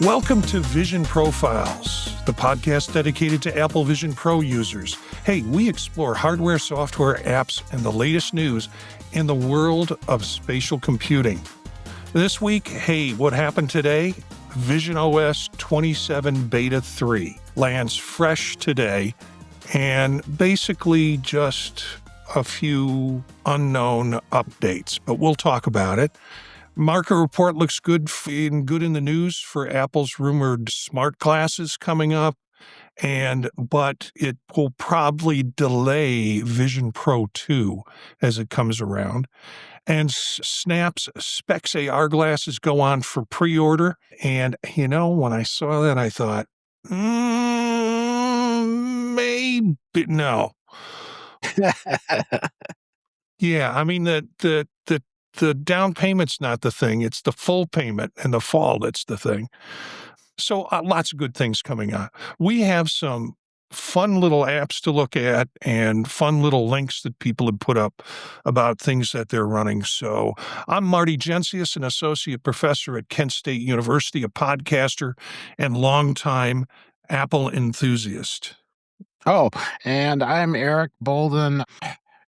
Welcome to Vision Profiles, the podcast dedicated to Apple Vision Pro users. Hey, we explore hardware, software, apps, and the latest news in the world of spatial computing. This week, hey, what happened today? visionOS 27 Beta 3 lands fresh today, and basically just a few unknown updates, but we'll talk about it. Market report looks good in the news for Apple's rumored smart glasses coming up, but it will probably delay VisionPro 2 as it comes around. And Snap's Specs AR glasses go on for pre-order. And, when I saw that, I thought, maybe no. Yeah, I mean, the down payment's not the thing. It's the full payment and the fall that's the thing. So lots of good things coming on. We have some fun little apps to look at and fun little links that people have put up about things that they're running. So I'm Marty Gensius, an associate professor at Kent State University, a podcaster and longtime Apple enthusiast. Oh, and I'm Eric Bolden.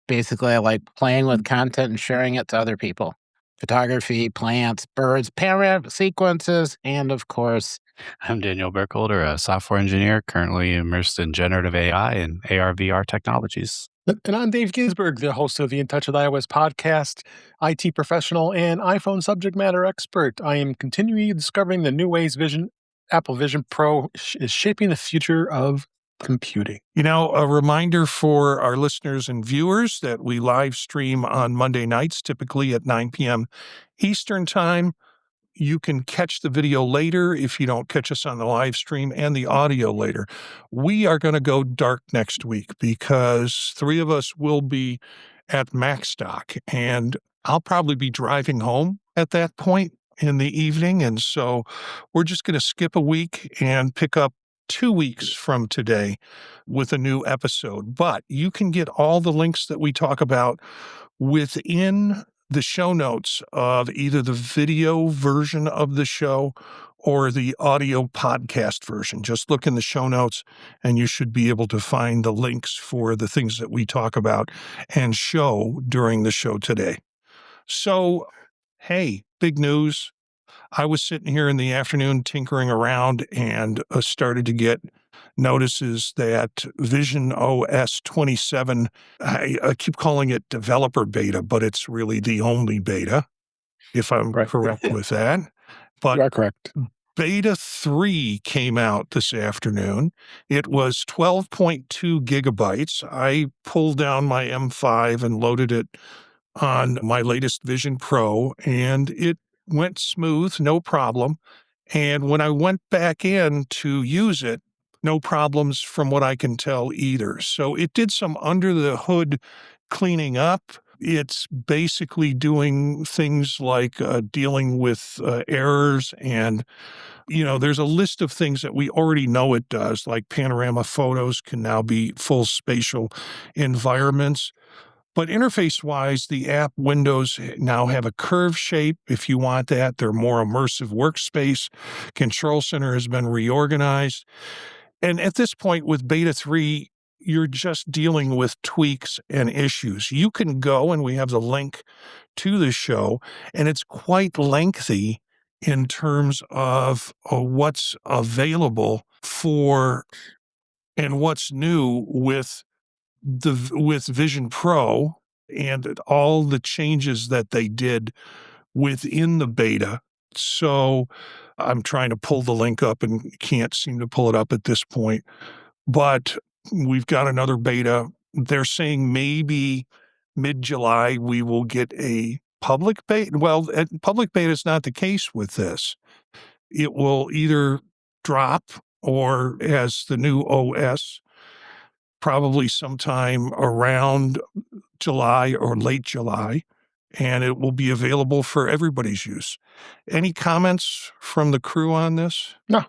Basically, I like playing with content and sharing it to other people. Photography, plants, birds, panoramic sequences, and of course, I'm Daniel Burkholder, a software engineer currently immersed in generative AI and AR/VR technologies. And I'm Dave Ginsburg, the host of the In Touch with iOS podcast, IT professional, and iPhone subject matter expert. I am continually discovering the new ways Apple Vision Pro is shaping the future of computing. A reminder for our listeners and viewers that we live stream on Monday nights, typically at 9 p.m. Eastern Time. You can catch the video later if you don't catch us on the live stream, and the audio later. We are going to go dark next week because three of us will be at MacStock, and I'll probably be driving home at that point in the evening. And so we're just going to skip a week and pick up 2 weeks from today with a new episode. But you can get all the links that we talk about within the show notes of either the video version of the show or the audio podcast version. Just look in the show notes and you should be able to find the links for the things that we talk about and show during the show today. So, hey, big news. I was sitting here in the afternoon tinkering around and started to get notices that visionOS 27, I keep calling it developer beta, but it's really the only beta, if I'm correct with that. But you are correct. Beta 3 came out this afternoon. It was 12.2 gigabytes. I pulled down my M5 and loaded it on my latest Vision Pro, and it went smooth, no problem. And when I went back in to use it, no problems from what I can tell either. So it did some under the hood cleaning up. It's basically doing things like dealing with errors. And, there's a list of things that we already know it does, like panorama photos can now be full spatial environments. But interface-wise, the app windows now have a curve shape if you want that. They're more immersive workspace. Control center has been reorganized. And at this point with Beta 3, you're just dealing with tweaks and issues. You can go, and we have the link to the show, and it's quite lengthy in terms of what's available for and what's new with Vision Pro and all the changes that they did within the beta. So I'm trying to pull the link up and can't seem to pull it up at this point. But we've got another beta. They're saying maybe mid-July we will get a public beta. Well, public beta is not the case with this. It will either drop or as the new OS probably sometime around July or late July, and it will be available for everybody's use. Any comments from the crew on this? No,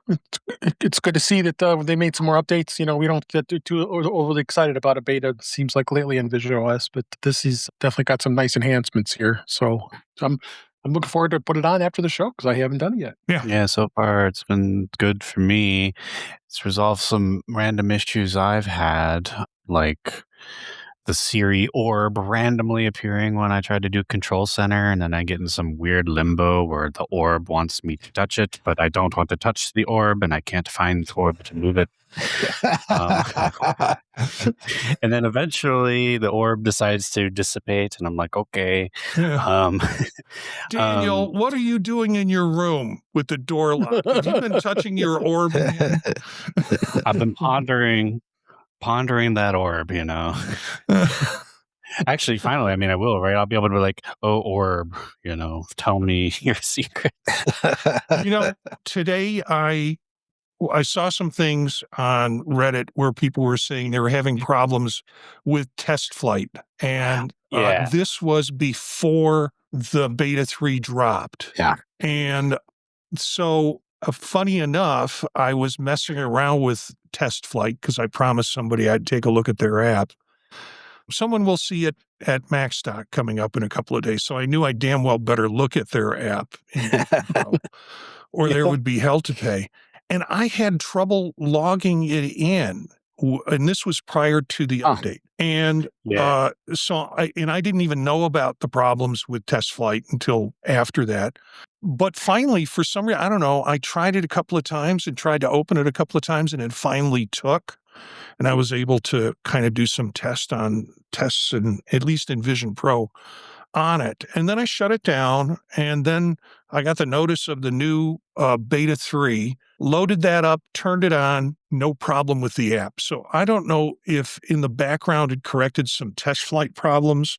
it's good to see that they made some more updates. We don't get too overly excited about a beta, it seems like lately in visionOS, but this has definitely got some nice enhancements here. So I'm I'm looking forward to put it on after the show because I haven't done it yet. Yeah, so far it's been good for me. It's resolved some random issues I've had, like the Siri orb randomly appearing when I try to do Control Center, and then I get in some weird limbo where the orb wants me to touch it, but I don't want to touch the orb, and I can't find the orb to move it. And then eventually the orb decides to dissipate, and I'm like, okay. Yeah. Daniel, what are you doing in your room with the door locked? Have you been touching your orb again? I've been pondering that orb, you know. Actually, finally, I mean, I will, right? I'll be able to be like, oh, orb, you know, tell me your secret. You know, today I saw some things on Reddit where people were saying they were having problems with test flight. And Yeah. this was before the beta 3 dropped. Yeah. And so funny enough, I was messing around with test flight because I promised somebody I'd take a look at their app. Someone will see it at MacStock coming up in a couple of days. So I knew I damn well better look at their app or there would be hell to pay. And I had trouble logging it in. And this was prior to the update. And so I didn't even know about the problems with test flight until after that. But finally, for some reason, I don't know, I tried it a couple of times and tried to open it a couple of times, and it finally took. And I was able to kind of do some tests, and at least in VisionPro on it. And then I shut it down, and then I got the notice of the new beta 3, loaded that up, turned it on, no problem with the app. So I don't know if in the background it corrected some test flight problems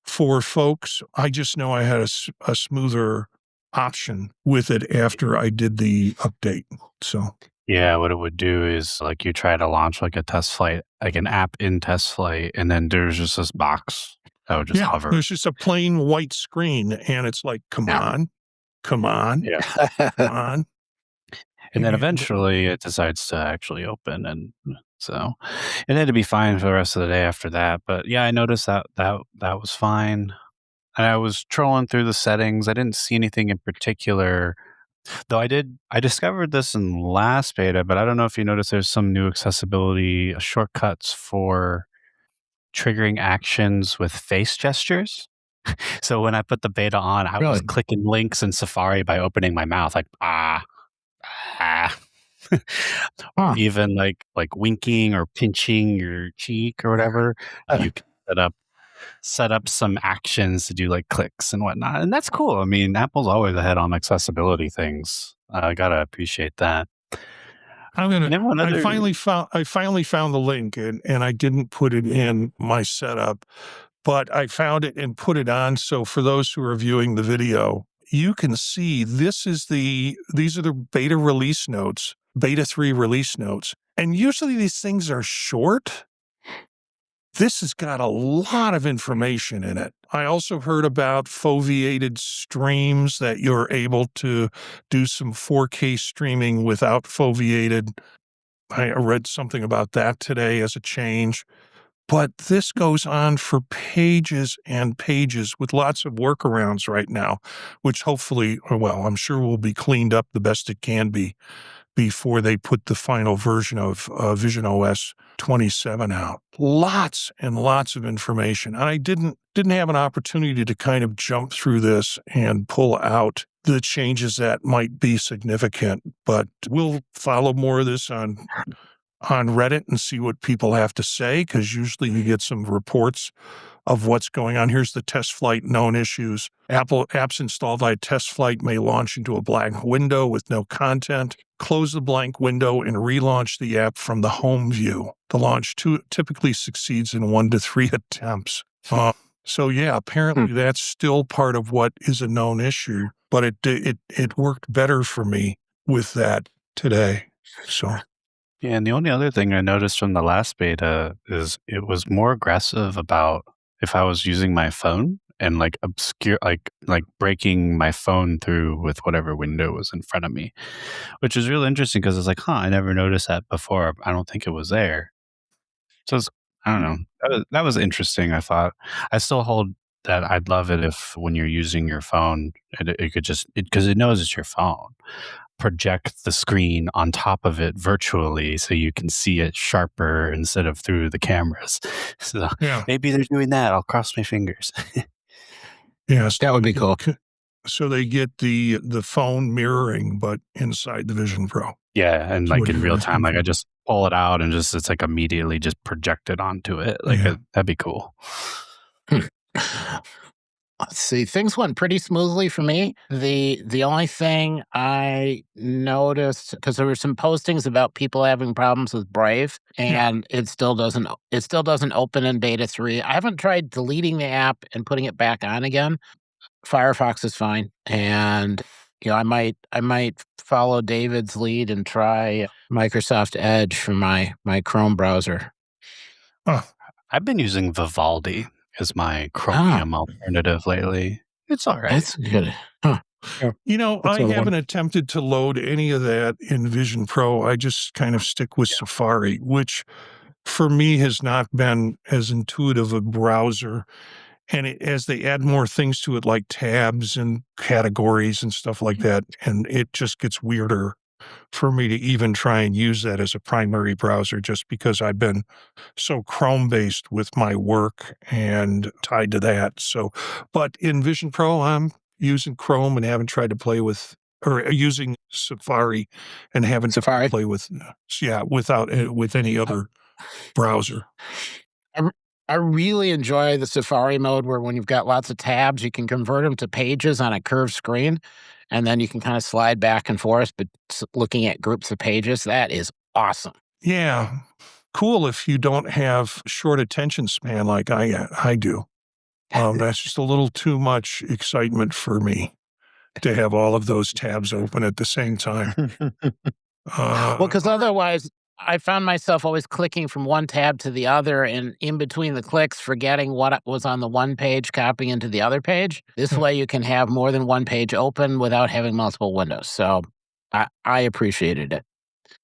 for folks. I just know I had a smoother option with it after I did the update. So yeah, what it would do is like you try to launch like a test flight, like an app in test flight, and then there's just this box that would just hover. There's just a plain white screen, and it's like, come on, come on. And then eventually it decides to actually open, and so it had to be fine for the rest of the day after that. But yeah, I noticed that was fine. And I was trolling through the settings. I didn't see anything in particular, though I discovered this in last beta, but I don't know if you noticed there's some new accessibility shortcuts for triggering actions with face gestures. So when I put the beta on, I was clicking links in Safari by opening my mouth, like even like winking or pinching your cheek or whatever. You can set up some actions to do like clicks and whatnot, and that's cool. I mean, Apple's always ahead on accessibility things. I gotta appreciate that. I finally found the link, and I didn't put it in my setup, but I found it and put it on. So for those who are viewing the video, you can see these are the beta release notes, beta 3 release notes. And usually these things are short. This has got a lot of information in it. I also heard about foveated streams, that you're able to do some 4K streaming without foveated. I read something about that today as a change. But this goes on for pages and pages with lots of workarounds right now, which hopefully, I'm sure will be cleaned up the best it can be before they put the final version of visionOS 27 out. Lots and lots of information. And I didn't have an opportunity to kind of jump through this and pull out the changes that might be significant. But we'll follow more of this on Reddit and see what people have to say, because usually you get some reports of what's going on. Here's the test flight known issues. Apple apps installed via test flight may launch into a blank window with no content. Close the blank window and relaunch the app from the home view. The launch typically succeeds in 1 to 3 attempts. So yeah, apparently that's still part of what is a known issue, but it worked better for me with that today. So. Yeah, and the only other thing I noticed from the last beta is it was more aggressive about if I was using my phone and like obscure, like breaking my phone through with whatever window was in front of me, which is really interesting because it's like, I never noticed that before. I don't think it was there. So I don't know. That was interesting. I thought I still hold that I'd love it if when you're using your phone, it could just, because it knows it's your phone, project the screen on top of it virtually so you can see it sharper instead of through the cameras. So Yeah. maybe they're doing that. I'll cross my fingers. Yes. That would be cool. So they get the phone mirroring, but inside the Vision Pro. Yeah, and That's like what in you're real asking time, like for. I just pull it out and just it's like immediately just projected onto it. Like Yeah. that'd be cool. Let's see. Things went pretty smoothly for me. The only thing I noticed, because there were some postings about people having problems with Brave, and it still doesn't open in beta 3. I haven't tried deleting the app and putting it back on again. Firefox is fine, and I might follow David's lead and try Microsoft Edge for my Chrome browser. I've been using Vivaldi as my Oh, Chromium alternative lately. It's all right. that's good. Huh. I another one. haven't attempted to load any of that in Vision Pro. I just kind of stick with Safari, which for me has not been as intuitive a browser. And as they add more things to it, like tabs and categories and stuff like that, and it just gets weirder for me to even try and use that as a primary browser, just because I've been so Chrome-based with my work and tied to that. So, but in Vision Pro, I'm using Chrome and haven't tried to play with, or using Safari and haven't tried Safari. to play with, with any other browser. I really enjoy the Safari mode where when you've got lots of tabs, you can convert them to pages on a curved screen, and then you can kind of slide back and forth, but looking at groups of pages. That is awesome. Yeah. Cool if you don't have short attention span like I do. That's just a little too much excitement for me to have all of those tabs open at the same time. Well, because otherwise, I found myself always clicking from one tab to the other, and in between the clicks, forgetting what was on the one page, copying into the other page. This way, you can have more than one page open without having multiple windows. So I appreciated it.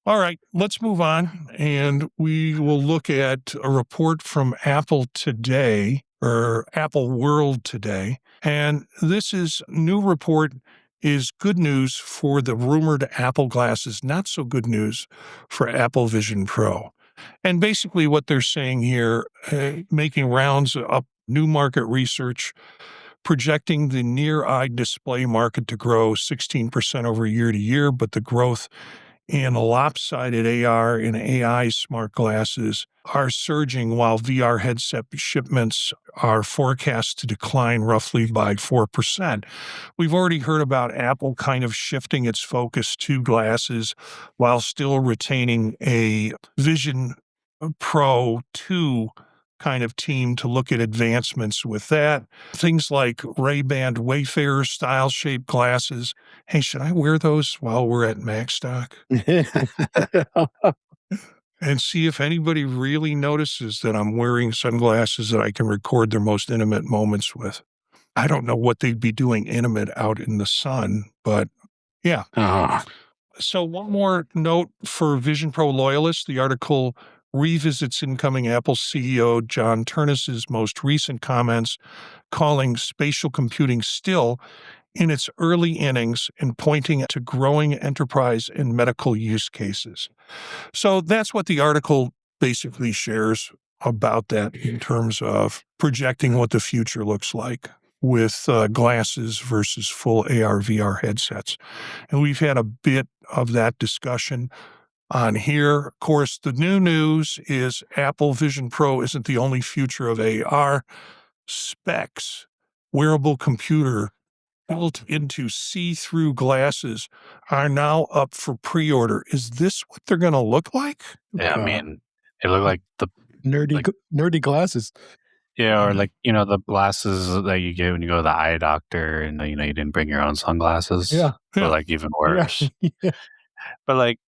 All right, let's move on, and we will look at a report from Apple today, or Apple World today. And this new report is good news for the rumored Apple glasses, not so good news for Apple Vision Pro. And basically what they're saying here, making rounds up new market research, projecting the near-eye display market to grow 16% over year to year, but the growth in lopsided AR and AI smart glasses are surging, while VR headset shipments are forecast to decline roughly by 4%. We've already heard about Apple kind of shifting its focus to glasses while still retaining a Vision Pro 2 kind of team to look at advancements with that. Things like Ray-Ban Wayfarer style-shaped glasses. Hey, should I wear those while we're at MacStock? And see if anybody really notices that I'm wearing sunglasses that I can record their most intimate moments with. I don't know what they'd be doing intimate out in the sun, but yeah. So one more note for Vision Pro loyalists, the article revisits incoming Apple CEO John Ternus's most recent comments, calling spatial computing still in its early innings and pointing to growing enterprise and medical use cases. So that's what the article basically shares about that in terms of projecting what the future looks like with glasses versus full AR, VR headsets. And we've had a bit of that discussion on here. Of course, the new news is Apple Vision Pro isn't the only future of AR. Specs, wearable computer built into see-through glasses, are now up for pre-order. Is this what they're going to look like? Yeah, I mean, they look like the nerdy glasses. Yeah, or like, the glasses that you get when you go to the eye doctor and, you didn't bring your own sunglasses. Yeah. But like even worse. Yeah. But like,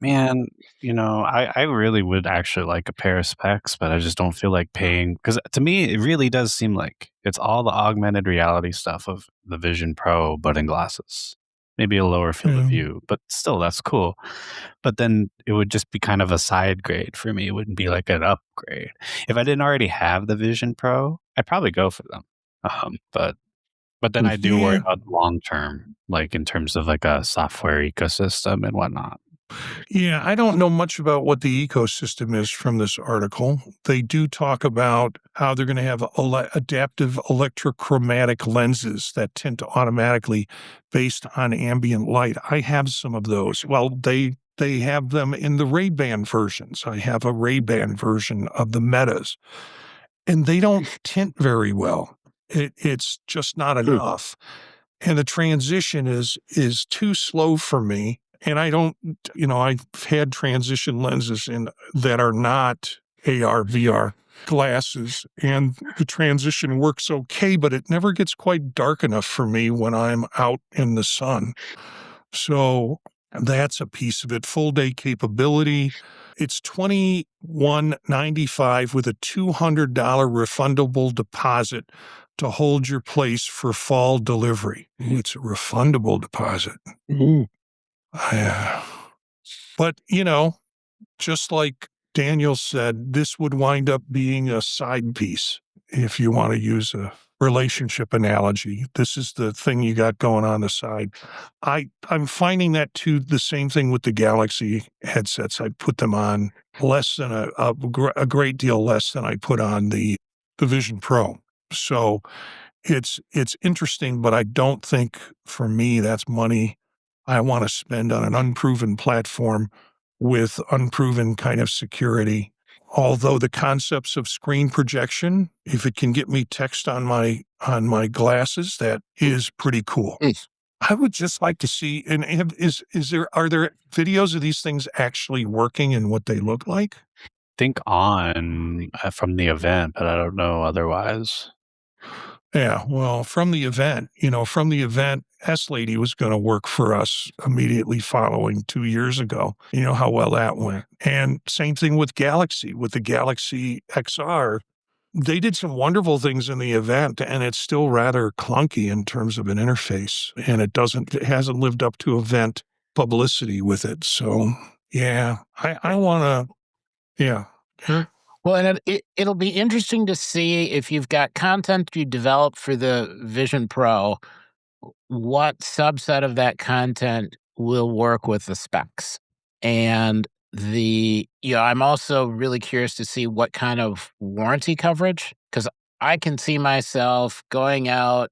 man, I really would actually like a pair of specs, but I just don't feel like paying. Because to me, it really does seem like it's all the augmented reality stuff of the Vision Pro, but in glasses. Maybe a lower field of view, but still, that's cool. But then it would just be kind of a side grade for me. It wouldn't be like an upgrade. If I didn't already have the Vision Pro, I'd probably go for them. But then I do worry Yeah. about long term, like in terms of like a software ecosystem and whatnot. Yeah, I don't know much about what the ecosystem is from this article. They do talk about how they're going to have adaptive electrochromatic lenses that tint automatically based on ambient light. I have some of those. Well, they have them in the Ray-Ban versions. I have a Ray-Ban version of the Metas, and they don't tint very well. It's just not enough. And the transition is too slow for me. And I don't, I've had transition lenses that are not AR, VR glasses, and the transition works okay, but it never gets quite dark enough for me when I'm out in the sun. So that's a piece of it. Full day capability. It's $21.95 with a $200 refundable deposit to hold your place for fall delivery. It's a refundable deposit. Ooh. But, just like Daniel said, this would wind up being a side piece if you want to use a relationship analogy. This is the thing you got going on the side. I'm finding that too, the same thing with the Galaxy headsets. I put them on less than a great deal less than I put on the Vision Pro. So it's interesting, but I don't think for me that's money I want to spend on an unproven platform with unproven kind of security. Although the concepts of screen projection, if it can get me text on my glasses, that is pretty cool. I would just like to see, and are there videos of these things actually working and what they look like? Think on from the event, but I don't know otherwise. Yeah, well, from the event, S-Lady was going to work for us immediately following 2 years ago. You know how well that went. And same thing with Galaxy, with the Galaxy XR. They did some wonderful things in the event, and it's still rather clunky in terms of an interface. And it hasn't lived up to event publicity with it. So, yeah, I want to, yeah. Well, and it'll be interesting to see if you've got content you develop for the Vision Pro, what subset of that content will work with the specs. And I'm also really curious to see what kind of warranty coverage, because I can see myself going out,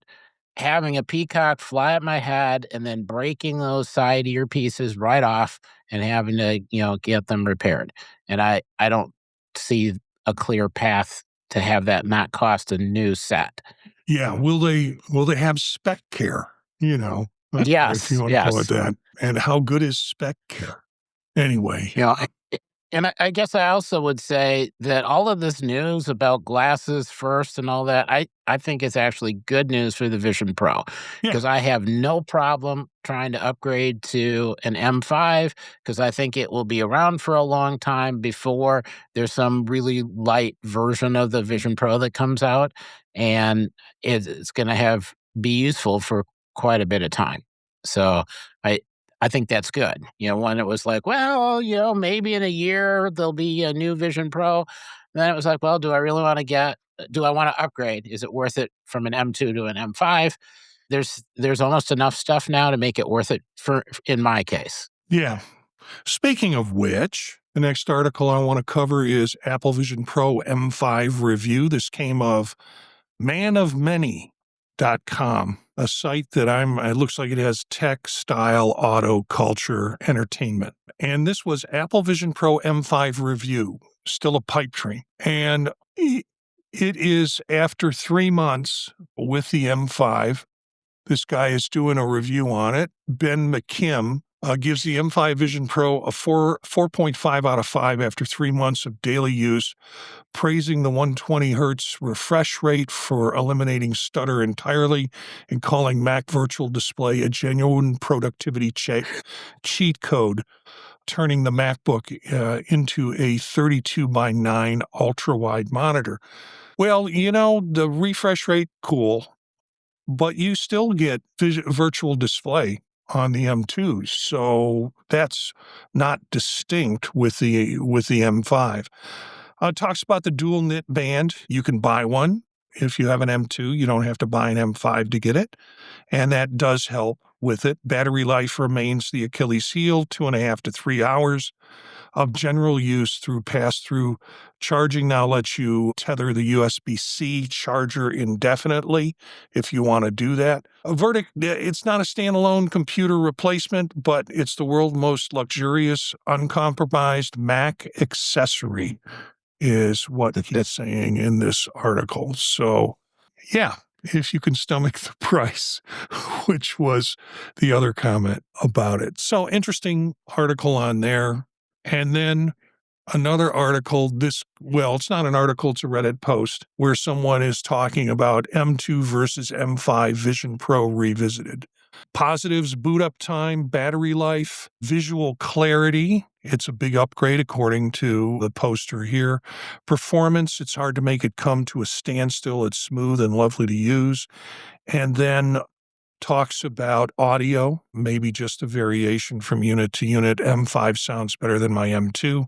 having a peacock fly at my head, and then breaking those side earpieces right off and having to, get them repaired. And I don't see a clear path to have that not cost a new set. Yeah, will they have spec care? If you Yes, want to call it that. And how good is spec care? Anyway. And I guess I also would say that all of this news about glasses first and all that, I think it's actually good news for the Vision Pro, because I have no problem trying to upgrade to an M5, because I think it will be around for a long time before there's some really light version of the Vision Pro that comes out, and it's going to be useful for quite a bit of time. So I think that's good. When it was like, well, maybe in a year there'll be a new Vision Pro. Then it was like, well, do I want to upgrade? Is it worth it from an M2 to an M5? There's almost enough stuff now to make it worth it in my case. Yeah. Speaking of which, the next article I want to cover is Apple Vision Pro M5 review. This came of manofmany.com, a site that it looks like it has tech, style, auto, culture, entertainment. And this was Apple Vision Pro M5 review, still a pipe dream. And it is after 3 months with the M5. This guy is doing a review on it. Ben McKim gives the M5 Vision Pro a 4.5 out of 5 after 3 months of daily use, praising the 120 hertz refresh rate for eliminating stutter entirely and calling Mac Virtual Display a genuine productivity cheat code, turning the MacBook into a 32:9 ultra-wide monitor. Well, the refresh rate, cool, but you still get Virtual Display on the M2, so that's not distinct with the M5. Talks about the dual knit band. You can buy one. If you have an M2, you don't have to buy an M5 to get it. And that does help with it. Battery life remains the Achilles heel, 2.5 to 3 hours of general use through pass-through charging. Now lets you tether the USB-C charger indefinitely if you want to do that. A verdict, it's not a standalone computer replacement, but it's the world's most luxurious, uncompromised Mac accessory, is what he's saying in this article. So, yeah, if you can stomach the price, which was the other comment about it. So, interesting article on there. And then another article, it's not an article, it's a Reddit post, where someone is talking about M2 versus M5 VisionPro revisited. Positives: boot up time, battery life, visual clarity. It's a big upgrade according to the poster here. Performance: it's hard to make it come to a standstill. It's smooth and lovely to use. And then talks about audio, maybe just a variation from unit to unit. M5 sounds better than my M2.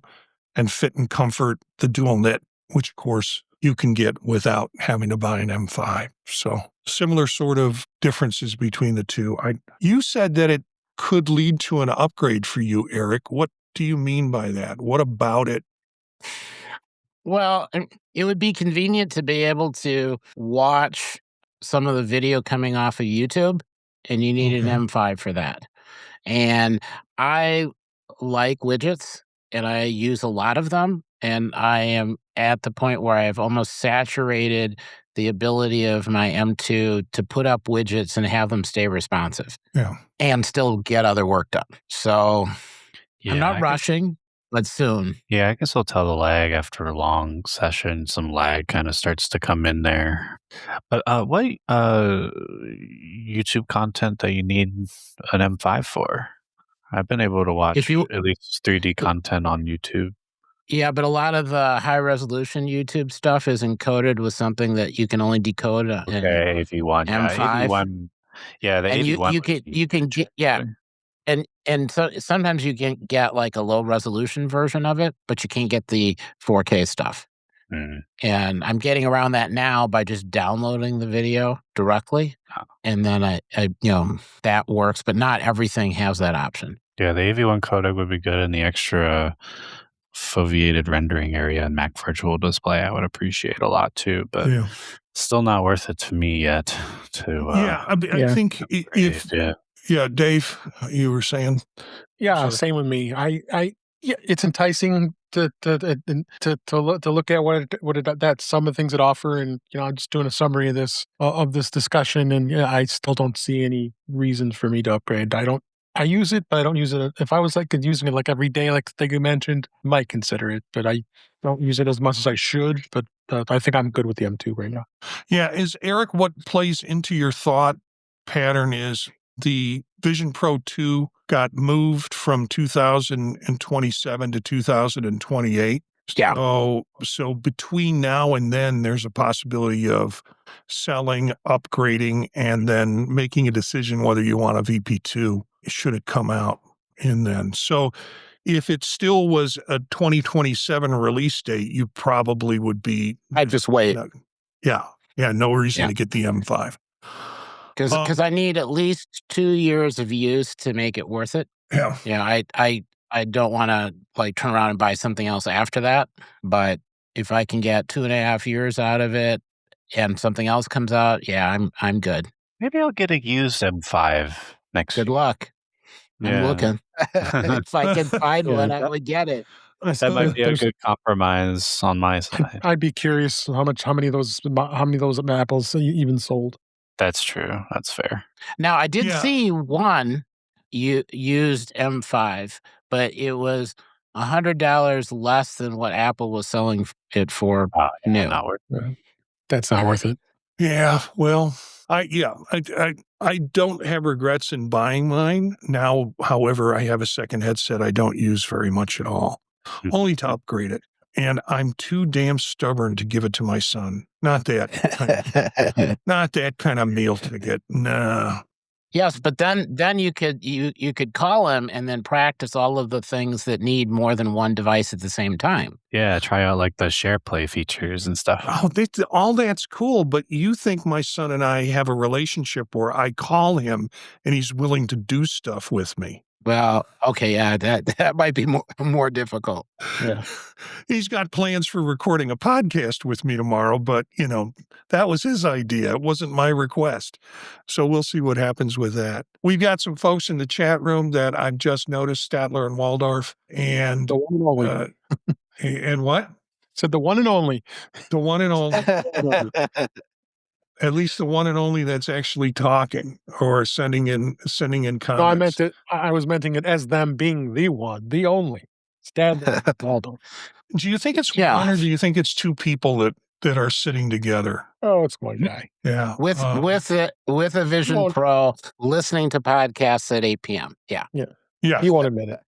And fit and comfort, the dual knit, which of course you can get without having to buy an M5. So similar sort of differences between the two. You said that it could lead to an upgrade for you, Eric. What do you mean by that? What about it? Well, it would be convenient to be able to watch some of the video coming off of YouTube, and you need an M5 for that. And I like widgets, and I use a lot of them, and I am at the point where I've almost saturated the ability of my M2 to put up widgets and have them stay responsive. Yeah. And still get other work done. So I'm not rushing, but soon. Yeah, I guess I'll tell the lag after a long session. Some lag kind of starts to come in there. But what YouTube content that you need an M5 for? I've been able to watch at least 3D content on YouTube. Yeah, but a lot of the high-resolution YouTube stuff is encoded with something that you can only decode in AV1. M5. Yeah, the AV1. You can get and so sometimes you can get like a low-resolution version of it, but you can't get the 4K stuff. And I'm getting around that now by just downloading the video directly, and then I that works, but not everything has that option. Yeah, the AV1 codec would be good, and the extra foveated rendering area in Mac Virtual Display I would appreciate a lot too, but still not worth it to me yet. I think Dave, you were saying. Yeah, same with me. It's enticing to look at that some of the things it offer, and I'm just doing a summary of this discussion, and I still don't see any reasons for me to upgrade. I use it, but I don't use it. If I was using it every day, like the thing you mentioned, I might consider it, but I don't use it as much as I should. But I think I'm good with the M2 right now. Yeah, Eric, what plays into your thought pattern is the Vision Pro 2 got moved from 2027 to 2028. Yeah. So between now and then, there's a possibility of selling, upgrading, and then making a decision whether you want a VP2 should it come out in then. So if it still was a 2027 release date, you probably would be... I'd just wait. No reason to get the M5. Because I need at least 2 years of use to make it worth it. I don't want to turn around and buy something else after that. But if I can get 2.5 years out of it and something else comes out, I'm good. Maybe I'll get a used M5 next year. Good luck. I'm looking. If I can find one, I would get it. That might be a good compromise on my side. I'd be curious how many of those apples even sold. That's true. That's fair. Now, I did see one used M5, but it was $100 less than what Apple was selling it for new. Not worth it. That's not worth it. Yeah, well, I don't have regrets in buying mine. Now, however, I have a second headset I don't use very much at all, only to upgrade it. And I'm too damn stubborn to give it to my son. Not that kind of meal ticket. Nah. Yes, but then you could call him and then practice all of the things that need more than one device at the same time. Yeah, try out like the share play features and stuff. Oh, all that's cool, but you think my son and I have a relationship where I call him and he's willing to do stuff with me. Well, okay, yeah, that might be more difficult. Yeah. He's got plans for recording a podcast with me tomorrow, but, that was his idea. It wasn't my request. So we'll see what happens with that. We've got some folks in the chat room that I've just noticed, Statler and Waldorf, and The one and only. and what? Said the one and only. The one and only. At least the one and only that's actually talking or sending in comments. No, I was menting it as them being the one, the only. Stadler, Waldorf. Do you think it's one, or do you think it's two people that are sitting together? Oh, it's one guy. Yeah. With a Vision Pro, listening to podcasts at 8 p.m. Yeah. Yeah. You won't admit it.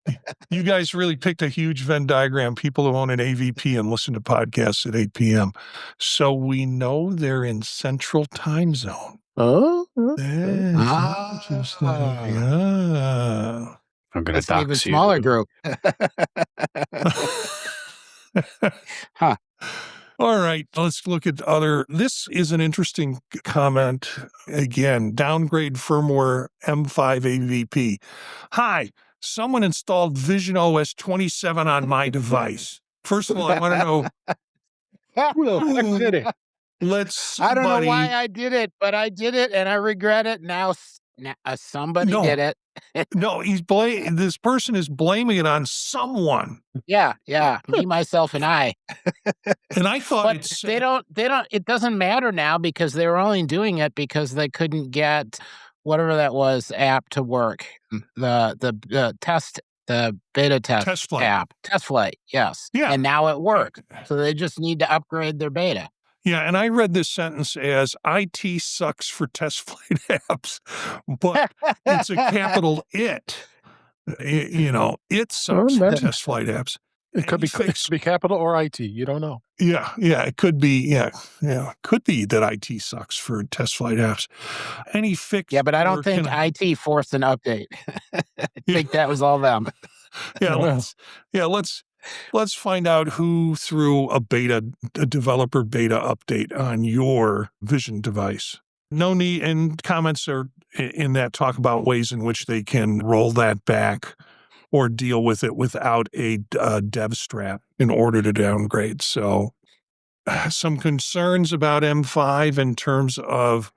You guys really picked a huge Venn diagram. People who own an AVP and listen to podcasts at 8 p.m. So we know they're in Central Time Zone. Oh. That's interesting. Yeah. I'm going That's to an even dox you. smaller group. Huh. All right, let's look at this is an interesting comment. Again, downgrade firmware M5 AVP. Hi, someone installed visionOS 27 on my device. First of all, I want to know. Who the heck did it? I don't know why I did it, but I did it and I regret it. Now somebody did it. No, this person is blaming it on someone. Yeah, me, myself, and I. And I thought but it doesn't matter now because they were only doing it because they couldn't get whatever that was app to work. The beta test flight app. Test flight, yes. Yeah. And now it worked. So they just need to upgrade their beta. Yeah, and I read this sentence as IT sucks for test flight apps, but it's a capital it. It sucks for test flight apps. It could be capital or IT. You don't know. Yeah, it could be. Yeah, it could be that IT sucks for test flight apps. Any fix? Yeah, but I don't think IT forced an update. I think that was all them. Let's find out who threw a developer beta update on your Vision device. No need, and comments are in that talk about ways in which they can roll that back or deal with it without a dev strap in order to downgrade. So some concerns about M5 in terms of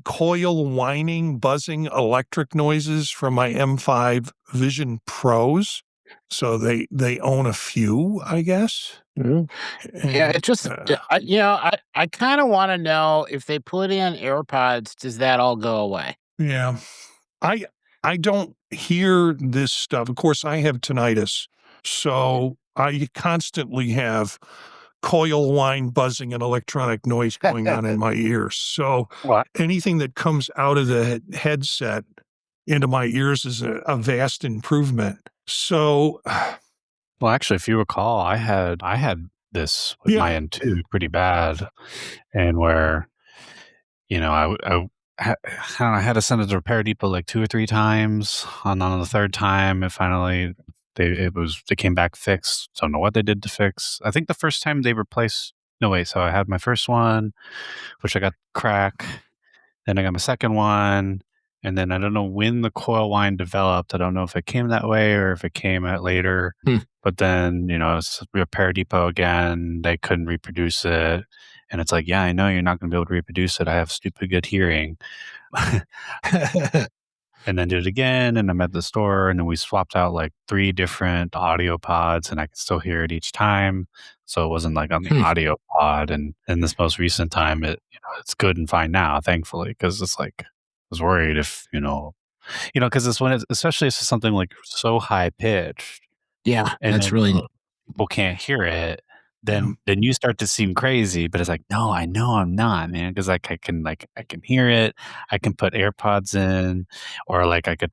coil whining, buzzing, electric noises from my M5 Vision Pros. So they own a few, I guess. Mm-hmm. Yeah, it just I kind of want to know if they put in AirPods, does that all go away? Yeah, I don't hear this stuff. Of course, I have tinnitus, so I constantly have coil whine, buzzing, and electronic noise going on in my ears. So anything that comes out of the headset into my ears is a vast improvement. So, well, actually, if you recall, I had this with my end too, pretty bad, and where, I had to send it to Repair Depot like 2 or 3 times. On the third time, it finally they came back fixed. Don't know what they did to fix. I think the first time they replaced. No wait, so I had my first one, which I got crack. Then I got my second one. And then I don't know when the coil whine developed. I don't know if it came that way or if it came out later. But then, it's Repair Depot again. They couldn't reproduce it. And it's like, yeah, I know you're not going to be able to reproduce it. I have stupid good hearing. And then did it again. And I'm at the store. And then we swapped out like 3 different audio pods. And I could still hear it each time. So it wasn't like on the audio pod. And in this most recent time, it's good and fine now, thankfully. Because it's like, was worried if because it's when especially if it's something like so high pitched, and that's really people can't hear it, then you start to seem crazy. But it's like, no, I know I'm not, man, because I can hear it. I can put AirPods in, or like I could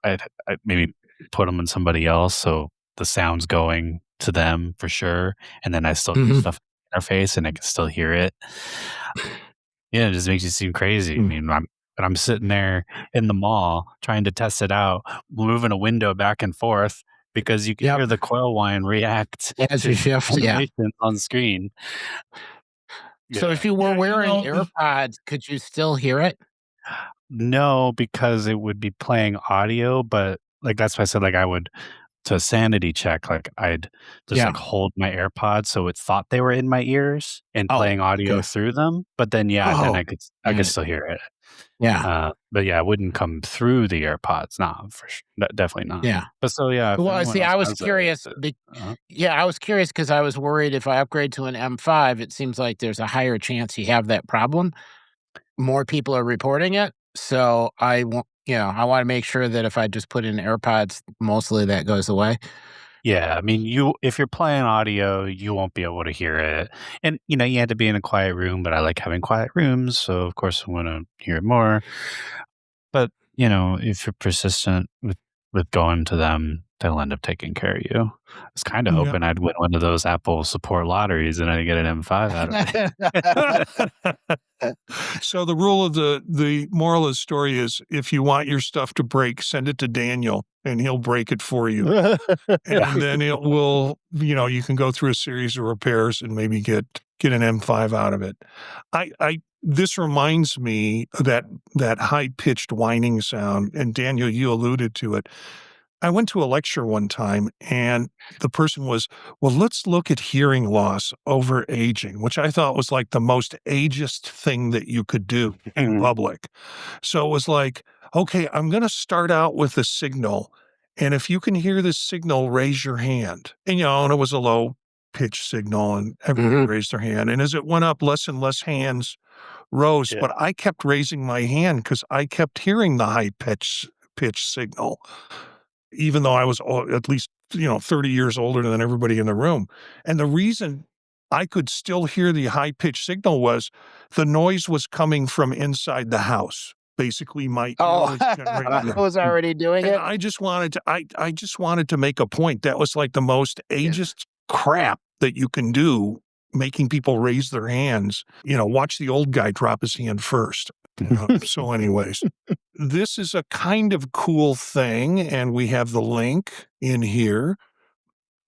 I maybe put them in somebody else so the sound's going to them for sure, and then I still do stuff in their face and I can still hear it. Yeah, it just makes you seem crazy. I mean, and I'm sitting there in the mall trying to test it out, moving a window back and forth because you can hear the coil whine react as you shift. Yeah. animation on screen. So if you were wearing AirPods, could you still hear it? No, because it would be playing audio, but like that's why I said like I would to sanity check, like I'd just like hold my AirPods so it thought they were in my ears and playing audio through them. But then then I could still hear it. Yeah. But yeah, it wouldn't come through the AirPods. No, for sure. Definitely not. Yeah. But so yeah. Well, see, I was curious. I was curious because I was worried if I upgrade to an M5, it seems like there's a higher chance you have that problem. More people are reporting it. So I want to make sure that if I just put in AirPods, mostly that goes away. Yeah, I mean, if you're playing audio, you won't be able to hear it. And, you had to be in a quiet room, but I like having quiet rooms. So, of course, I want to hear it more. But, if you're persistent with going to them, they'll end up taking care of you. I was kind of hoping I'd win one of those Apple support lotteries and I'd get an M5 out of it. So the moral of the story is if you want your stuff to break, send it to Daniel and he'll break it for you. And then you can go through a series of repairs and maybe get an M5 out of it. This reminds me of that high-pitched whining sound, and Daniel, you alluded to it. I went to a lecture one time, and the person was, well, let's look at hearing loss over aging, which I thought was like the most ageist thing that you could do in public. So it was like, okay, I'm going to start out with a signal, and if you can hear this signal, raise your hand. And, and it was a low-pitched signal, and everyone raised their hand. And as it went up, less and less hands rose, but I kept raising my hand because I kept hearing the high-pitched signal, even though I was at least, 30 years older than everybody in the room. And the reason I could still hear the high-pitched signal was the noise was coming from inside the house. Basically, my noise generator. I was already doing it. I just wanted to make a point. That was like the most ageist crap that you can do, making people raise their hands. Watch the old guy drop his hand first. So anyways, this is a kind of cool thing, and we have the link in here.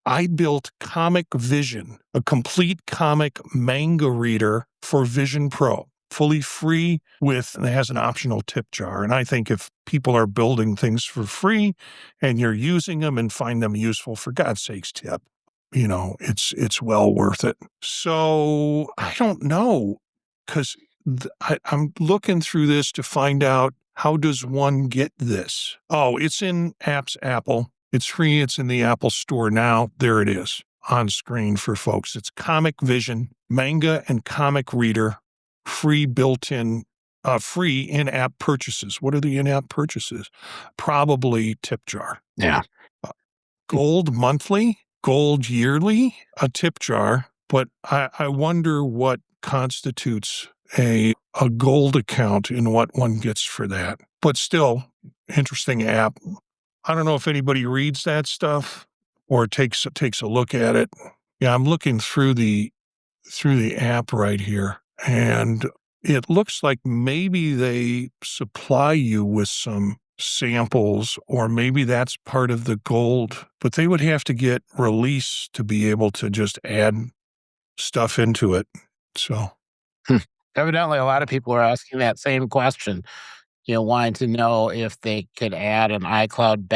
I built Comic Vision, a complete comic manga reader for VisionPro, fully free it has an optional tip jar. And I think if people are building things for free and you're using them and find them useful, for God's sakes, tip. It's well worth it. So I don't know, because I'm looking through this to find out how does one get this. Oh, it's in Apps Apple. It's free. It's in the Apple Store now. There it is on screen for folks. It's Comic Vision, manga and comic reader, free built-in, free in-app purchases. What are the in-app purchases? Probably tip jar. Yeah. Gold monthly, gold yearly, a tip jar. But I wonder what constitutes a gold account and what one gets for that. But still, interesting app. I don't know if anybody reads that stuff or takes a look at it. Yeah, I'm looking through the app right here, and it looks like maybe they supply you with some samples, or maybe that's part of the gold, but they would have to get release to be able to just add stuff into it. So evidently a lot of people are asking that same question, wanting to know if they could add an iCloud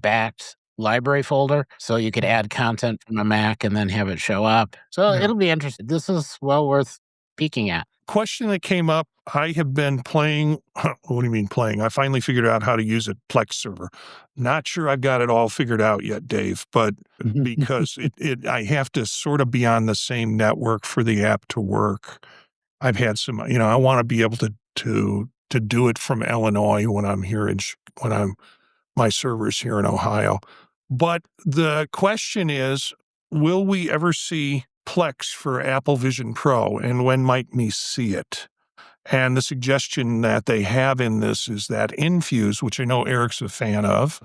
backed library folder so you could add content from a Mac and then have it show up. So it'll be interesting. This is well worth peeking at. Question that came up, I have been playing, what do you mean playing? I finally figured out how to use a Plex server. Not sure I've got it all figured out yet, Dave, but because I have to sort of be on the same network for the app to work. I've had some, I want to be able to do it from Illinois when I'm here my server's here in Ohio. But the question is, will we ever see Plex for Apple Vision Pro, and when might we see it? And the suggestion that they have in this is that Infuse, which I know Eric's a fan of,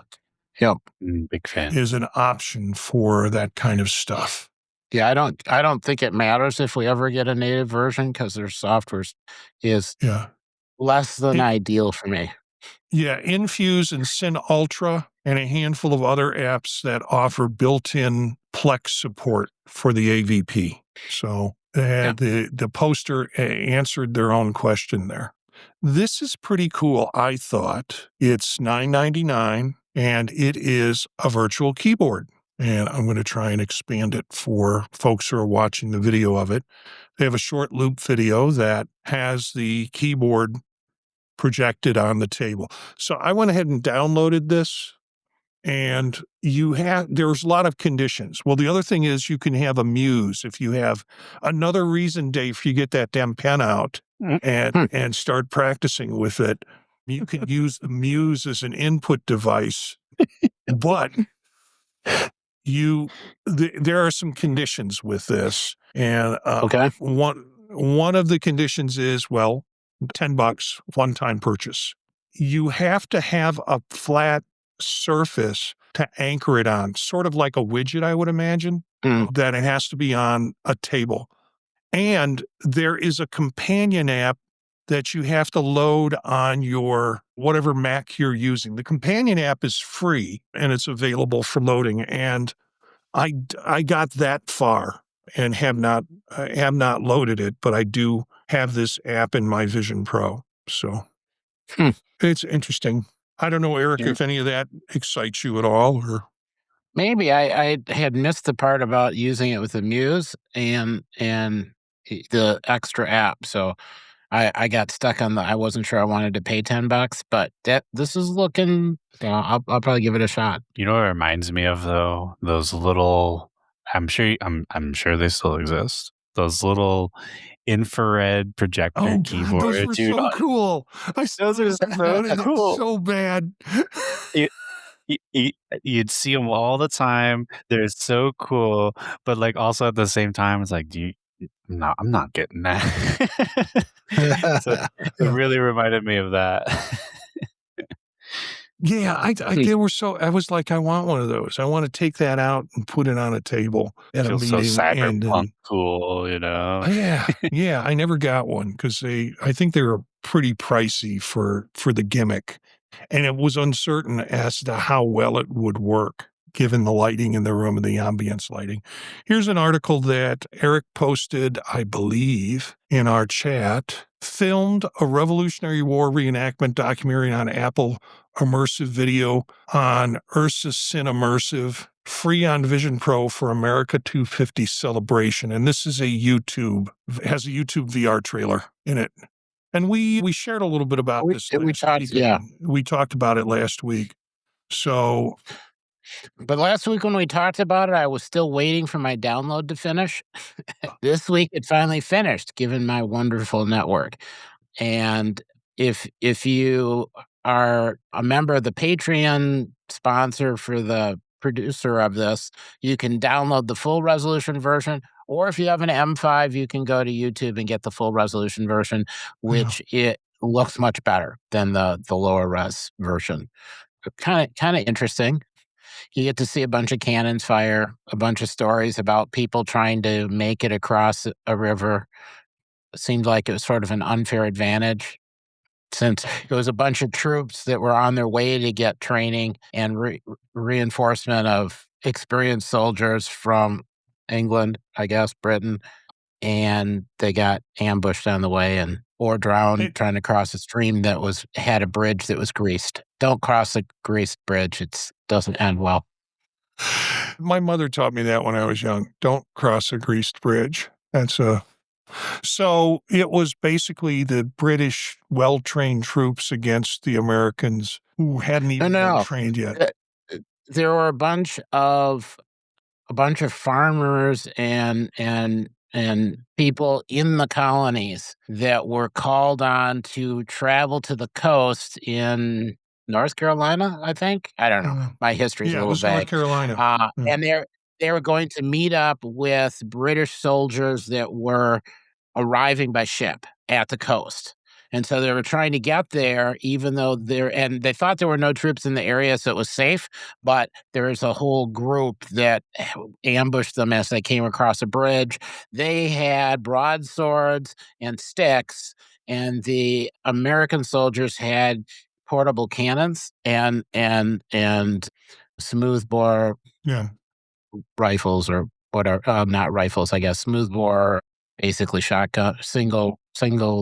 big fan, is an option for that kind of stuff. Yeah, I don't think it matters if we ever get a native version because their software is less than It- ideal for me. Yeah, Infuse and Syn Ultra and a handful of other apps that offer built-in Plex support for the AVP. So the poster answered their own question there. This is pretty cool, I thought. It's $9.99 and it is a virtual keyboard. And I'm going to try and expand it for folks who are watching the video of it. They have a short loop video that has the keyboard projected on the table. So I went ahead and downloaded this, and there's a lot of conditions. Well, the other thing is you can have a Muse. If you have another reason, Dave, if you get that damn pen out and start practicing with it, you can use the Muse as an input device, but there are some conditions with this. And Okay. one of the conditions is, well, $10 one-time purchase. You have to have a flat surface to anchor it on, sort of like a widget, I would imagine, that it has to be on a table. And there is a companion app that you have to load on your whatever Mac you're using. The companion app is free and it's available for loading. And I got that far and have not loaded it, but I do have this app in my VisionPro. So it's interesting. I don't know, Eric, if any of that excites you at all, or Maybe I had missed the part about using it with the Muse and the extra app. So I got stuck on I wasn't sure I wanted to pay $10, but this is looking, I'll probably give it a shot. You know what it reminds me of though? Those little, I'm sure they still exist. Those little infrared projector keyboards. those were so cool. Those are so cool. So bad. You'd see them all the time. They're so cool, but like also at the same time, it's like, I'm not getting that. So it really reminded me of that. Yeah, they were I was like, I want one of those. I want to take that out and put it on a table at a Feels so meeting. cyberpunk cool, you know? Yeah, I never got one because I think they were pretty pricey for the gimmick. And it was uncertain as to how well it would work, given the lighting in the room and the ambience lighting. Here's an article that Eric posted, I believe, in our chat. Filmed a Revolutionary War reenactment documentary on Apple Immersive Video on Ursa Cine Immersive, free on VisionPro for America 250 celebration. And this is has a YouTube VR trailer in it. And we shared a little bit about this. We talked about it last week. So, but last week when we talked about it, I was still waiting for my download to finish. This week it finally finished, given my wonderful network. And if you are a member of the Patreon sponsor for the producer of this, you can download the full resolution version. Or if you have an M5, you can go to YouTube and get the full resolution version, which it looks much better than the lower res version. Kind of interesting. You get to see a bunch of cannons fire, a bunch of stories about people trying to make it across a river. It seemed like it was sort of an unfair advantage, since it was a bunch of troops that were on their way to get training and reinforcement of experienced soldiers from England, I guess, Britain, and they got ambushed on the way or drowned trying to cross a stream that had a bridge that was greased. Don't cross a greased bridge. It doesn't end well. My mother taught me that when I was young. Don't cross a greased bridge. So it was basically the British well-trained troops against the Americans who hadn't even been trained yet. There were a bunch of farmers and people in the colonies that were called on to travel to the coast in North Carolina, I think. I don't know. My history's a little vague. North Carolina. And they were going to meet up with British soldiers that were arriving by ship at the coast. And so they were trying to get there, even though they thought there were no troops in the area, so it was safe. But there was a whole group that ambushed them as they came across a bridge. They had broadswords and sticks, and the American soldiers had portable cannons and smoothbore Yeah. rifles or whatever, not rifles, I guess, smoothbore, basically shotgun, single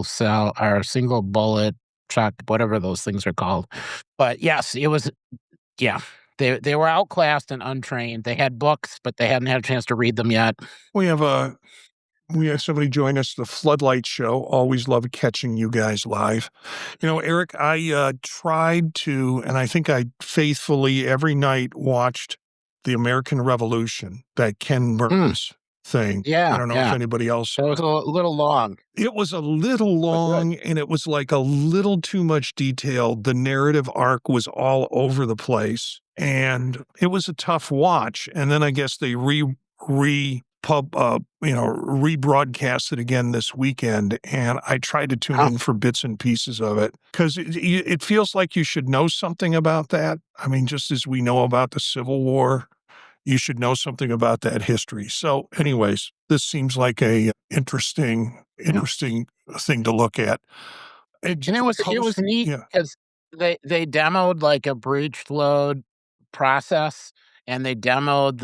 cell or single bullet shot, whatever those things are called. But yes, it was, yeah, they were outclassed and untrained. They had books, but they hadn't had a chance to read them yet. We have somebody join us, the Floodlight Show. Always love catching you guys live. Eric, I tried to, and I think I faithfully every night watched the American Revolution, that Ken Burns thing. Yeah, I don't know if anybody else So it was a little long. It was a little long, and it was like a little too much detail. The narrative arc was all over the place, and it was a tough watch. And then I guess they rebroadcast it again this weekend, and I tried to tune in for bits and pieces of it because it feels like you should know something about that. I mean, just as we know about the Civil War, you should know something about that history. So anyways, this seems like a interesting thing to look at. And it was neat because they demoed like a breech load process, and they demoed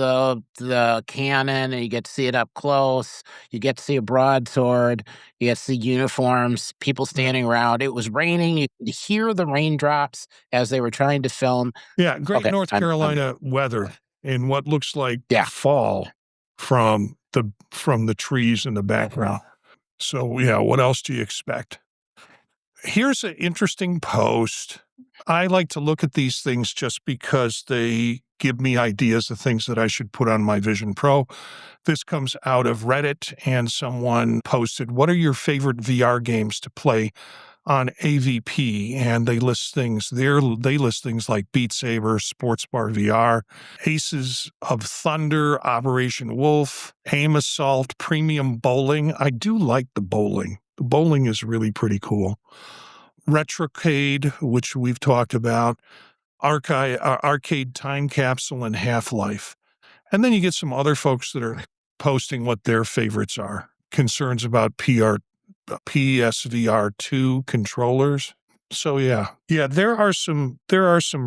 the cannon, and you get to see it up close. You get to see a broadsword. You get to see uniforms, people standing around. It was raining. You could hear the raindrops as they were trying to film. Yeah, great North Carolina weather in what looks like fall from the trees in the background. So yeah, what else do you expect? Here's an interesting post. I like to look at these things just because they give me ideas of things that I should put on my Vision Pro. This comes out of Reddit, and someone posted, what are your favorite VR games to play on AVP? And they list things there. They list things like Beat Saber, Sports Bar VR, Aces of Thunder, Operation Wolf, Aim Assault, Premium Bowling. I do like the bowling. The bowling is really pretty cool. Retrocade, which we've talked about, Arcade Time Capsule, and Half-Life. And then you get some other folks that are posting what their favorites are. Concerns about PSVR 2 controllers. So yeah, there are some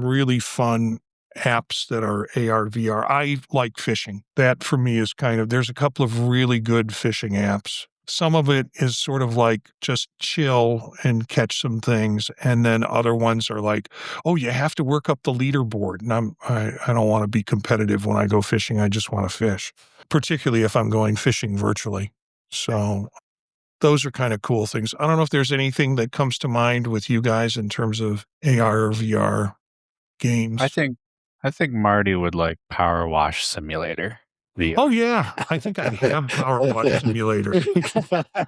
really fun apps that are AR VR. I like fishing. That for me is there's a couple of really good fishing apps. Some of it is sort of like just chill and catch some things, and then other ones are like, oh, you have to work up the leaderboard, and I don't want to be competitive when I go fishing. I just want to fish, particularly if I'm going fishing virtually. So those are kind of cool things. I don't know if there's anything that comes to mind with you guys in terms of AR or VR games. I think Marty would like Power Wash Simulator. Oh yeah, I think I have Power Wash Simulator.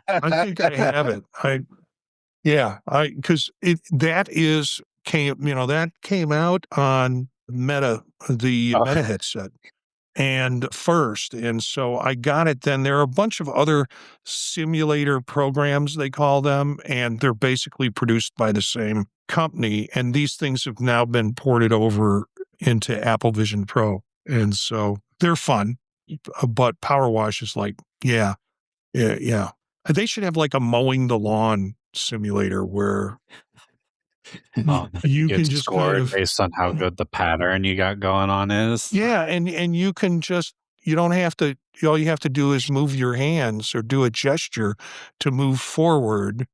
I think I have it. Because that came out on Meta, the Meta headset, and first, and so I got it. Then there are a bunch of other simulator programs, they call them, and they're basically produced by the same company. And these things have now been ported over into Apple Vision Pro, and so they're fun. But Power Wash is like, yeah. They should have like a mowing the lawn simulator where you can just score based on how good the pattern you got going on is. Yeah, and you can just, you don't have to, all you have to do is move your hands or do a gesture to move forward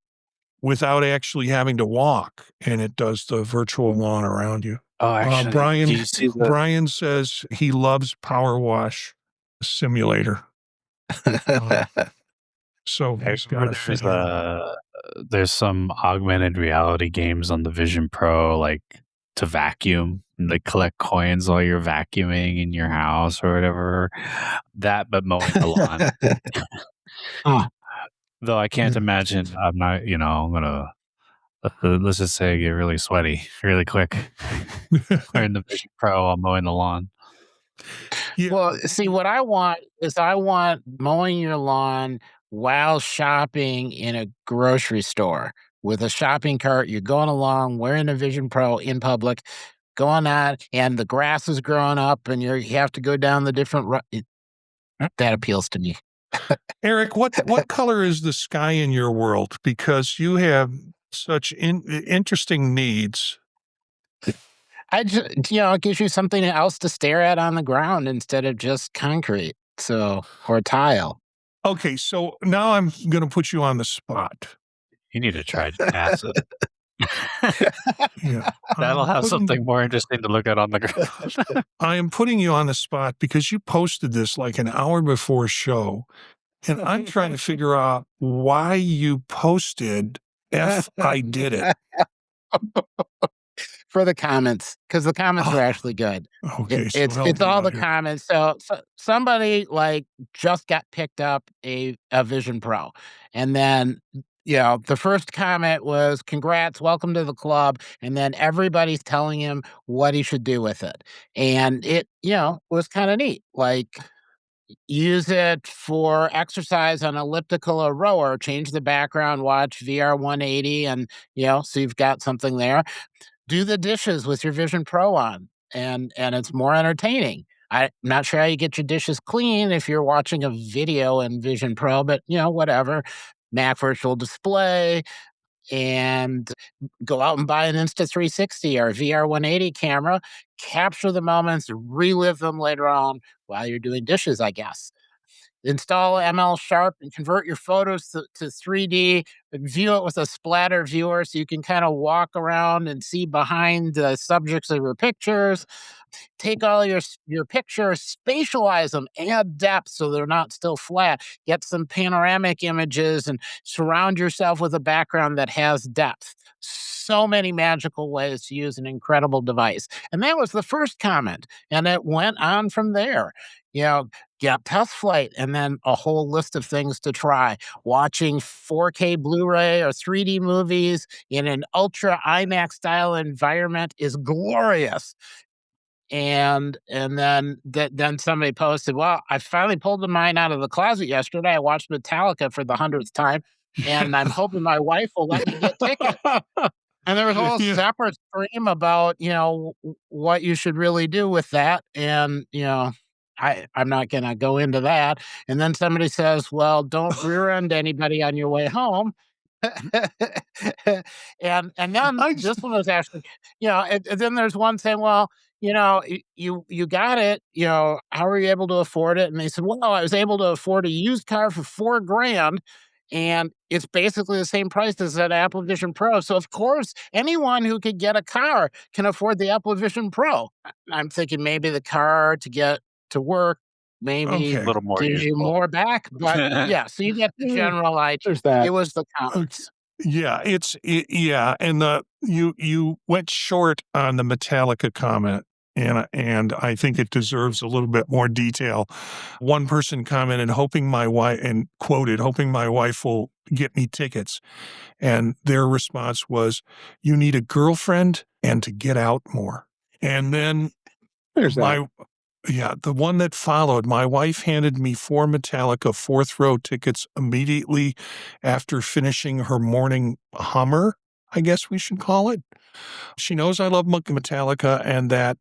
without actually having to walk, and it does the virtual lawn around you. Oh, actually, Brian says he loves Power Wash Simulator. So there's some augmented reality games on the Vision Pro, like to vacuum and like collect coins while you're vacuuming in your house or whatever. That, but mowing the lawn. Though I can't imagine. I'm not. I'm gonna. Let's just say I get really sweaty really quick. Wearing the Vision Pro, I'm mowing the lawn. Yeah. Well, see, what I want is mowing your lawn while shopping in a grocery store, with a shopping cart. You're going along wearing a Vision Pro in public, going on, and the grass is growing up, and you have to go down the different. That appeals to me. Eric, what color is the sky in your world? Because you have such interesting needs. I just, it gives you something else to stare at on the ground instead of just concrete, or tile. Okay, so now I'm going to put you on the spot. You need to try acid. Yeah, That'll have something more interesting to look at on the ground. I am putting you on the spot because you posted this like an hour before show, and I'm trying to figure out why you posted F I did it. For the comments, because the comments are actually good. Okay, so It's all the comments. So somebody like just got picked up a Vision Pro, and then the first comment was "Congrats, welcome to the club," and then everybody's telling him what he should do with it, and it was kind of neat. Like, use it for exercise on elliptical or rower. Change the background, watch VR 180, and so you've got something there. Do the dishes with your Vision Pro on, and it's more entertaining. I'm not sure how you get your dishes clean if you're watching a video in Vision Pro, but whatever. Mac Virtual Display, and go out and buy an Insta360 or VR 180 camera. Capture the moments, relive them later on while you're doing dishes, I guess. Install ML Sharp and convert your photos to 3D, and view it with a splatter viewer so you can kind of walk around and see behind the subjects of your pictures. Take all your pictures, spatialize them, add depth so they're not still flat. Get some panoramic images and surround yourself with a background that has depth. So many magical ways to use an incredible device. And that was the first comment. And it went on from there. Get Test Flight, and then a whole list of things to try. Watching 4K Blu-ray or 3D movies in an ultra IMAX style environment is glorious. And then somebody posted, "Well, I finally pulled mine out of the closet yesterday. I watched Metallica for the 100th time, and I'm hoping my wife will let me get tickets." And there was a whole separate stream about what you should really do with that, and I'm not going to go into that. And then somebody says, "Well, don't rear end anybody on your way home." and then this one was actually, and then there's one saying, "Well, you got it. How were you able to afford it?" And they said, "Well, I was able to afford a used car for $4,000. And it's basically the same price as an Apple Vision Pro. So, of course, anyone who could get a car can afford the Apple Vision Pro." I'm thinking maybe the car to get to work, maybe A little more gives you useful. more back. But yeah, so you get the general idea. There's that. It was the comments. Yeah, and you went short on the Metallica comment, and I think it deserves a little bit more detail. One person commented, hoping my wife will get me tickets, and their response was, "You need a girlfriend and to get out more." And then There's that. the one that followed, my wife handed me 4 Metallica 4th row tickets immediately after finishing her morning Hummer, I guess we should call it. She knows I love Metallica, and that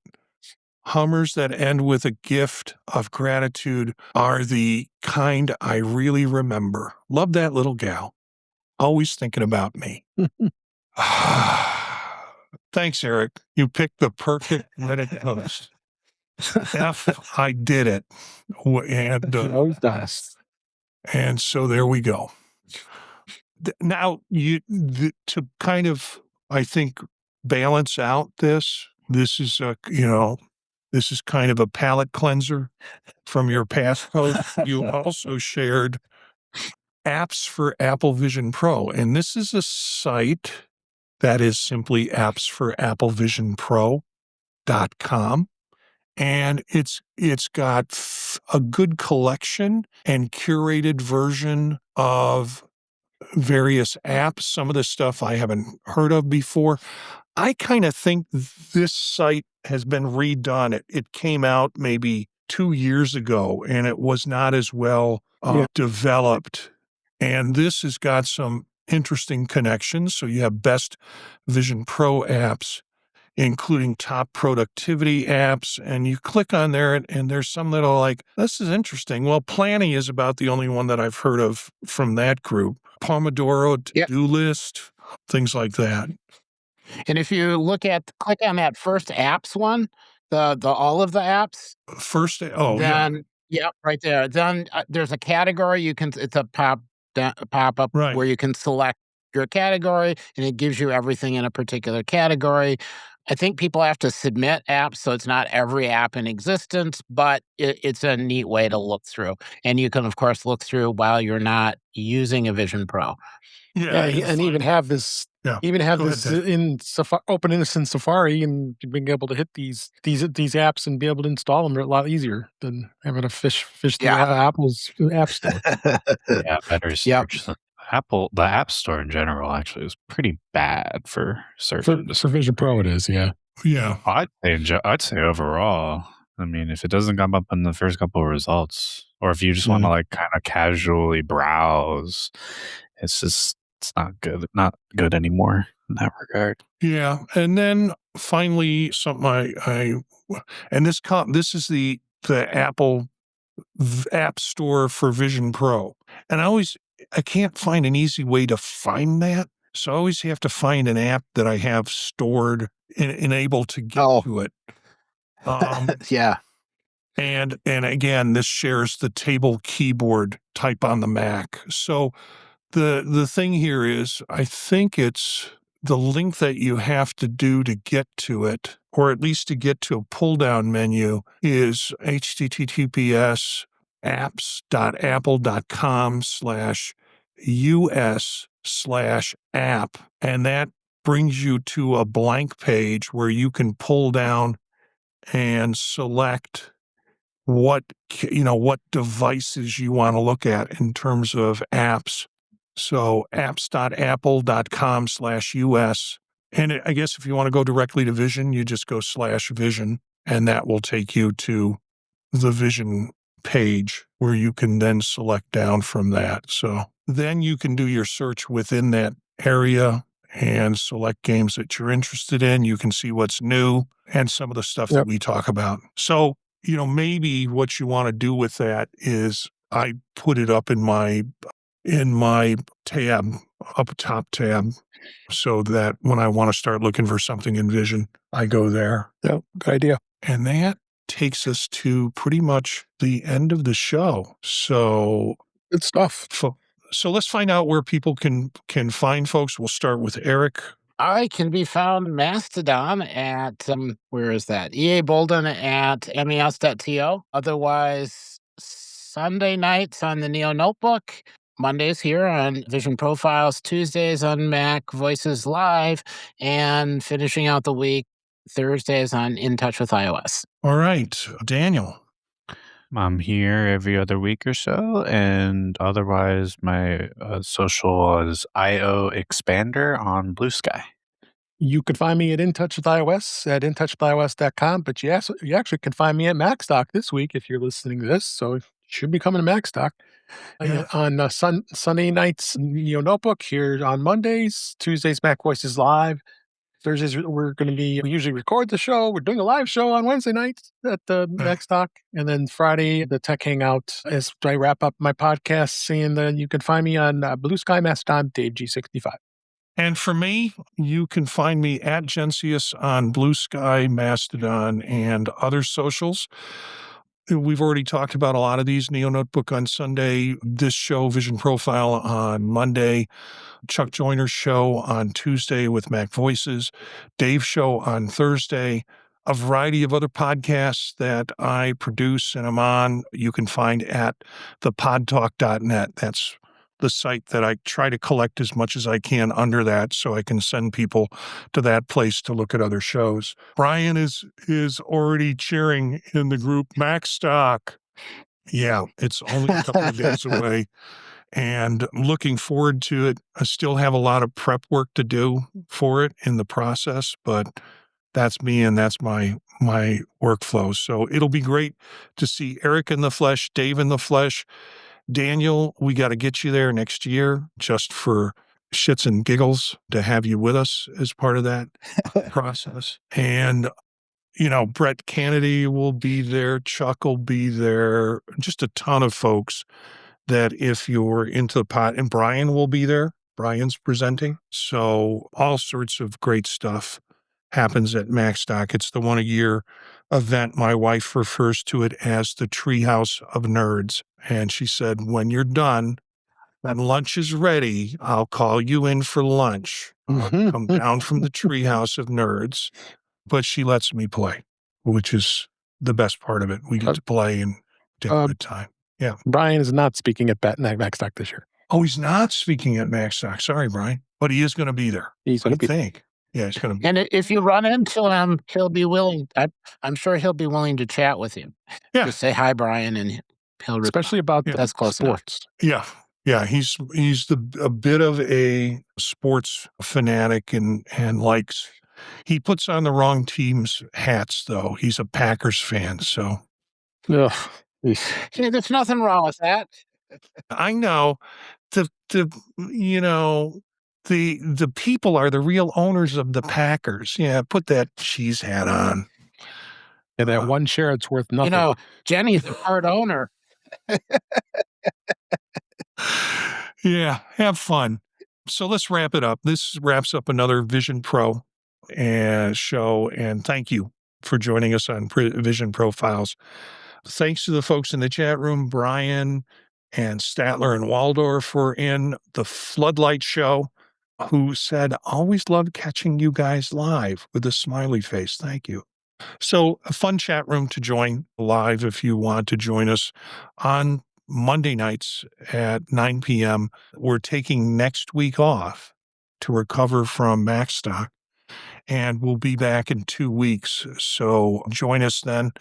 Hummers that end with a gift of gratitude are the kind I really remember. Love that little gal. Always thinking about me. Thanks, Eric. You picked the perfect Reddit post. F, I did it. And Always does. and so there we go. Now, to kind of, I think, balance out this is this is kind of a palate cleanser from your past post. You also shared apps for Apple Vision Pro, and this is a site that is simply appsforapplevisionpro.com. And it's got a good collection and curated version of various apps. Some of the stuff I haven't heard of before. I kind of think this site has been redone. It came out maybe 2 years ago, and it was not as well developed. And this has got some interesting connections. So you have best VisionPro apps, including top productivity apps. And you click on there and there's some that are like, this is interesting. Well, Planny is about the only one that I've heard of from that group. Pomodoro, to-do list, things like that. And if you click on that first apps one, the all of the apps, then right there. Then there's a category it's a pop up Right. where you can select your category, and it gives you everything in a particular category. I think people have to submit apps, so it's not every app in existence, but it's a neat way to look through. And you can, of course, look through while you're not using a Vision Pro. Yeah, and even have this in open innocent Safari, and being able to hit these apps and be able to install them a lot easier than having to fish through Apple's app store. Yeah, better search. The App Store in general actually is pretty bad for search. For Vision Pro, it is. Yeah. I'd say overall. I mean, if it doesn't come up in the first couple of results, or if you just want to like kind of casually browse, it's not good anymore in that regard. Yeah, and then finally, something this is the Apple App Store for Vision Pro, and I can't find an easy way to find that, so I always have to find an app that I have stored and able to get to it. Yeah. And again, this shares the table keyboard type on the Mac. So the thing here is, I think it's the link that you have to do to get to it, or at least to get to a pull-down menu, is https://apple.com/us/app. And that brings you to a blank page where you can pull down and select what devices you want to look at in terms of apps. So apps.apple.com/us. And I guess if you want to go directly to Vision, you just go /Vision, and that will take you to the Vision page where you can then select down from that. So then you can do your search within that area and select games that you're interested in. You can see what's new and some of the stuff that we talk about. So, maybe what you want to do with that is I put it up in my tab, top tab, so that when I want to start looking for something in Vision, I go there. Yeah, good idea. And that takes us to pretty much the end of the show. So good stuff. So let's find out where people can find folks. We'll start with Eric. I can be found Mastodon at, where is that? EA Bolden at mes.to. Otherwise, Sunday nights on the Neo Notebook, Mondays here on Vision Profiles, Tuesdays on Mac Voices Live, and finishing out the week, Thursdays on In Touch with iOS. All right, Daniel. I'm here every other week or so, and otherwise my social is IO Expander on Blue Sky. You could find me at In Touch with iOS at intouchwithios.com, but you actually can find me at MacStock this week if you're listening to this, so it should be coming to MacStock. On Sunday nights, Notebook here on Mondays, Tuesdays, Mac Voices Live. Thursdays, we usually record the show. We're doing a live show on Wednesday nights at the MacStock. And then Friday, the Tech Hangout, as I wrap up my podcast. And you can find me on Blue Sky, Mastodon, Dave G65. And for me, you can find me at Gensius on Blue Sky, Mastodon, and other socials. We've already talked about a lot of these. Neo Notebook on Sunday, this show, Vision Profile, on Monday, Chuck Joyner's show on Tuesday with Mac Voices, Dave's show on Thursday, a variety of other podcasts that I produce and I'm on. You can find at thepodtalk.net. That's the site that I try to collect as much as I can under that, so I can send people to that place to look at other shows. Brian is already cheering in the group MacStock. Yeah, it's only a couple of days away, and I'm looking forward to it. I still have a lot of prep work to do for it in the process, but that's me and that's my workflow. So it'll be great to see Eric in the flesh, Dave in the flesh. Daniel, we got to get you there next year just for shits and giggles to have you with us as part of that process. And, Brett Kennedy will be there. Chuck will be there. Just a ton of folks that if you're into the pot, and Brian will be there. Brian's presenting. So all sorts of great stuff happens at MacStock. It's the one-a-year event. My wife refers to it as the Treehouse of Nerds. And she said, when you're done, when lunch is ready, I'll call you in for lunch. I'll come down from the Treehouse of Nerds. But she lets me play, which is the best part of it. We get to play and take a good time. Yeah. Brian is not speaking at MacStock this year. Oh, he's not speaking at MacStock. Sorry, Brian. But he is going to be there. He's going to be. Think. Yeah, he's going to be. And if you run into him, he'll be willing. I'm sure he'll be willing to chat with you. Yeah. Just say hi, Brian, and he'll respond. Especially about that's close sports. Enough. Yeah. He's a bit of a sports fanatic and likes. He puts on the wrong team's hats, though. He's a Packers fan, so. Ugh. Hey, there's nothing wrong with that. I know. The people are the real owners of the Packers. Yeah, put that cheese hat on. Yeah, that one share, it's worth nothing. Jenny's the part owner. Yeah, have fun. So let's wrap it up. This wraps up another VisionPro show, and thank you for joining us on Vision Profiles. Thanks to the folks in the chat room, Brian and Statler and Waldorf were in the Floodlight show, who said, always love catching you guys live with a smiley face. Thank you. So a fun chat room to join live if you want to join us on Monday nights at 9 p.m. We're taking next week off to recover from MacStock, and we'll be back in 2 weeks. So join us then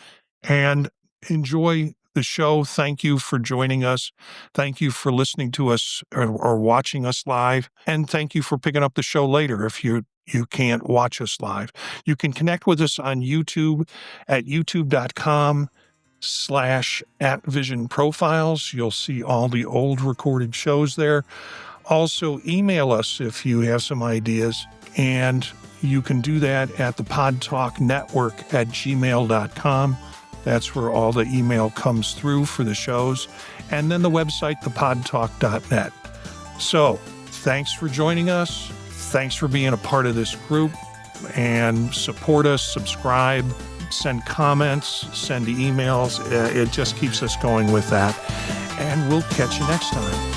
and enjoy the show. Thank you for joining us. Thank you for listening to us or watching us live. And thank you for picking up the show later if you can't watch us live. You can connect with us on YouTube at youtube.com/@visionprofiles. You'll see all the old recorded shows there. Also, email us if you have some ideas, and you can do that at the PodTalk Network at gmail.com. That's where all the email comes through for the shows. And then the website, thepodtalk.net. So, thanks for joining us. Thanks for being a part of this group. And support us, subscribe, send comments, send emails. It just keeps us going with that. And we'll catch you next time.